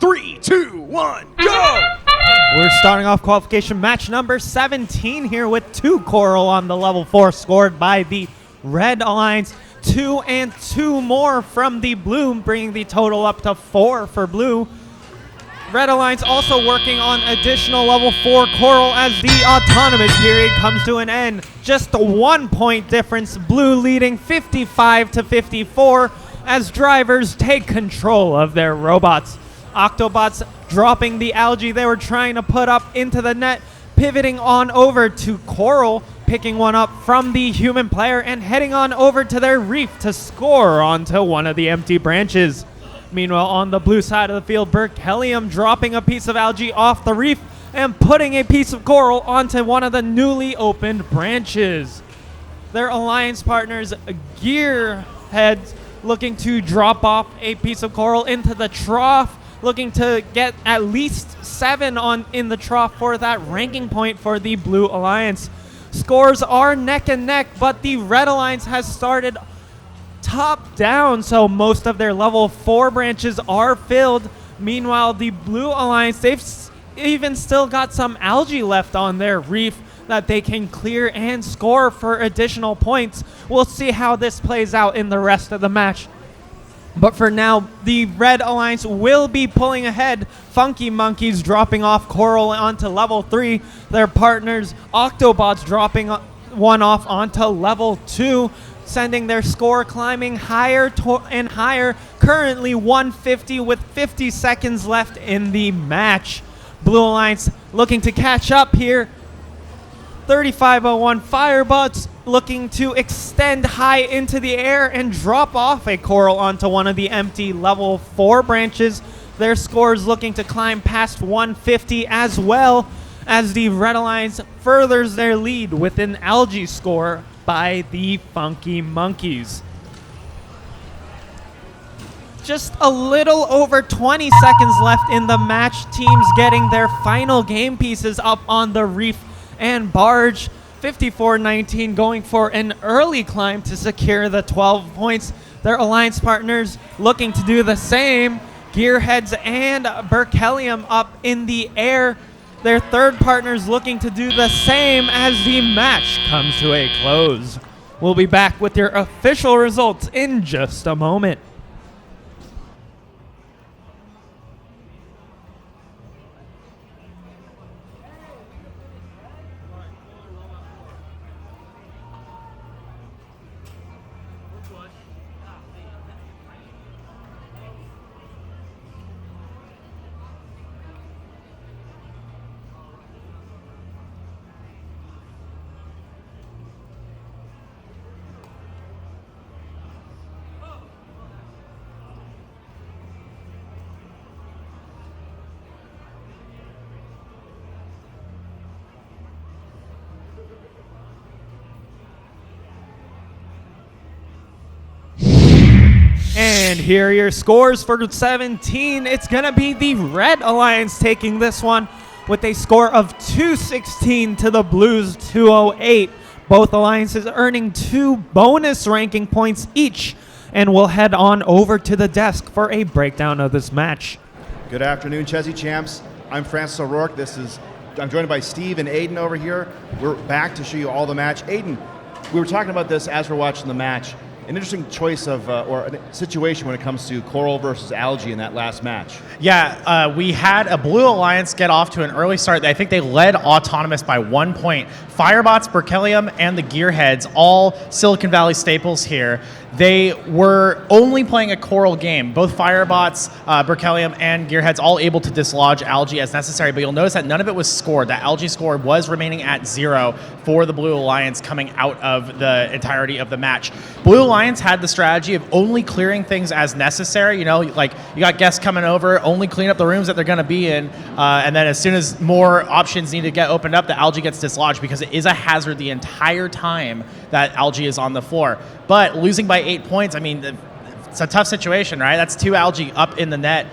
3, 2, 1, go! We're starting off qualification match number 17 here with 2 coral on the level 4 scored by the Red Alliance. 2 and 2 more from the blue, bringing the total up to 4 for blue. Red Alliance also working on additional level 4 coral as the autonomous period comes to an end. Just a 1 point difference, blue leading 55 to 54 as drivers take control of their robots. Octobots dropping the algae they were trying to put up into the net, pivoting on over to coral, picking one up from the human player and heading on over to their reef to score onto one of the empty branches. Meanwhile, on the blue side of the field, Berkelium dropping a piece of algae off the reef and putting a piece of coral onto one of the newly opened branches. Their alliance partners, Gearheads, looking to drop off a piece of coral into the trough, looking to get at least 7 in the trough for that ranking point for the Blue Alliance. Scores are neck and neck, but the Red Alliance has started top down, so most of their level 4 branches are filled. Meanwhile, the Blue Alliance, they've even still got some algae left on their reef that they can clear and score for additional points. We'll see how this plays out in the rest of the match. But for now, the Red Alliance will be pulling ahead. Funky Monkeys dropping off coral onto level 3. Their partners, Octobots, dropping one off onto level 2. Sending their score climbing higher and higher, currently 150 with 50 seconds left in the match. Blue Alliance looking to catch up here. 3501 Firebots looking to extend high into the air and drop off a coral onto one of the empty level 4 branches. Their scores looking to climb past 150 as well as the Red Alliance furthers their lead with an algae score by the Funky Monkeys. Just a little over 20 seconds left in the match. Teams getting their final game pieces up on the reef and barge. 54-19 going for an early climb to secure the 12 points. Their alliance partners looking to do the same. Gearheads and Berkelium up in the air. Their third partners looking to do the same as the match comes to a close. We'll be back with your official results in just a moment. And here are your scores for 17. It's going to be the Red Alliance taking this one with a score of 216 to the Blues 208. Both alliances earning 2 bonus ranking points each. And we'll head on over to the desk for a breakdown of this match. Good afternoon, Chezy Champs. I'm Francis O'Rourke. I'm joined by Steve and Aiden over here. We're back to show you all the match. Aiden, we were talking about this as we're watching the match. An interesting choice of, or a situation when it comes to coral versus algae in that last match. Yeah, we had a Blue Alliance get off to an early start. I think they led Autonomous by 1 point. Firebots, Berkelium, and the Gearheads, all Silicon Valley staples here. They were only playing a coral game. Both Firebots, Berkelium, and Gearheads all able to dislodge algae as necessary, but you'll notice that none of it was scored. That algae score was remaining at 0 for the Blue Alliance coming out of the entirety of the match. Blue Alliance had the strategy of only clearing things as necessary. You know, like you got guests coming over, only clean up the rooms that they're going to be in, and then as soon as more options need to get opened up, the algae gets dislodged because it is a hazard the entire time that algae is on the floor. But losing by 8 points, I mean, it's a tough situation, right? That's 2 algae up in the net,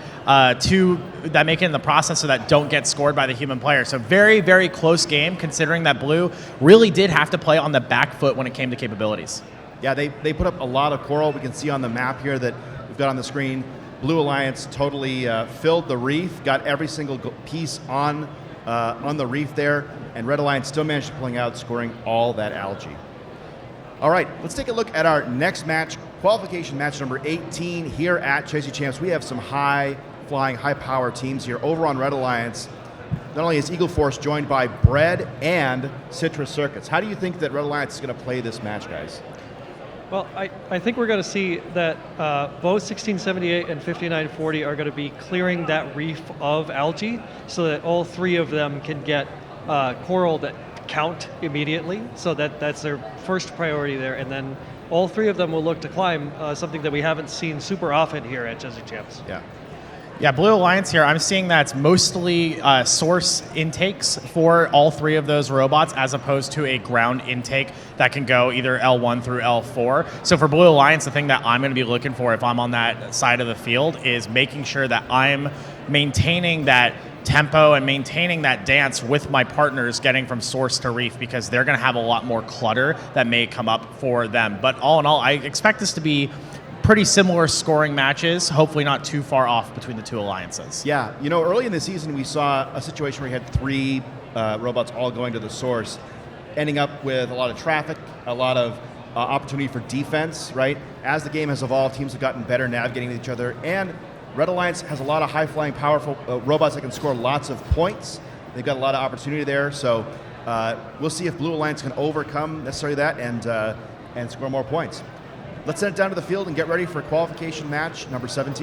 2 that make it in the process so that don't get scored by the human player. So very, very close game considering that Blue really did have to play on the back foot when it came to capabilities. Yeah, they put up a lot of coral. We can see on the map here that we've got on the screen. Blue Alliance totally filled the reef, got every single piece on the reef there, and Red Alliance still managed to pull out, scoring all that algae. All right, let's take a look at our next match, qualification match number 18 here at Chezy Champs. We have some high-flying, high-power teams here. Over on Red Alliance, not only is Eagle Force joined by Bread and Citrus Circuits. How do you think that Red Alliance is going to play this match, guys? Well, I think we're going to see that both 1678 and 5940 are going to be clearing that reef of algae so that all three of them can get coral that count immediately. So that's their first priority there. And then all three of them will look to climb something that we haven't seen super often here at Chezy Champs. Yeah, Blue Alliance here, I'm seeing that's mostly source intakes for all three of those robots as opposed to a ground intake that can go either L1 through L4. So for Blue Alliance, the thing that I'm going to be looking for if I'm on that side of the field is making sure that I'm maintaining that tempo and maintaining that dance with my partners getting from source to reef, because they're going to have a lot more clutter that may come up for them. But all in all, I expect this to be pretty similar scoring matches, hopefully not too far off between the two alliances. Yeah, you know, early in the season we saw a situation where you had three robots all going to the source, ending up with a lot of traffic, a lot of opportunity for defense, right? As the game has evolved, teams have gotten better navigating with each other, and Red Alliance has a lot of high-flying, powerful robots that can score lots of points. They've got a lot of opportunity there, so we'll see if Blue Alliance can overcome necessarily that and score more points. Let's send it down to the field and get ready for qualification match number 17.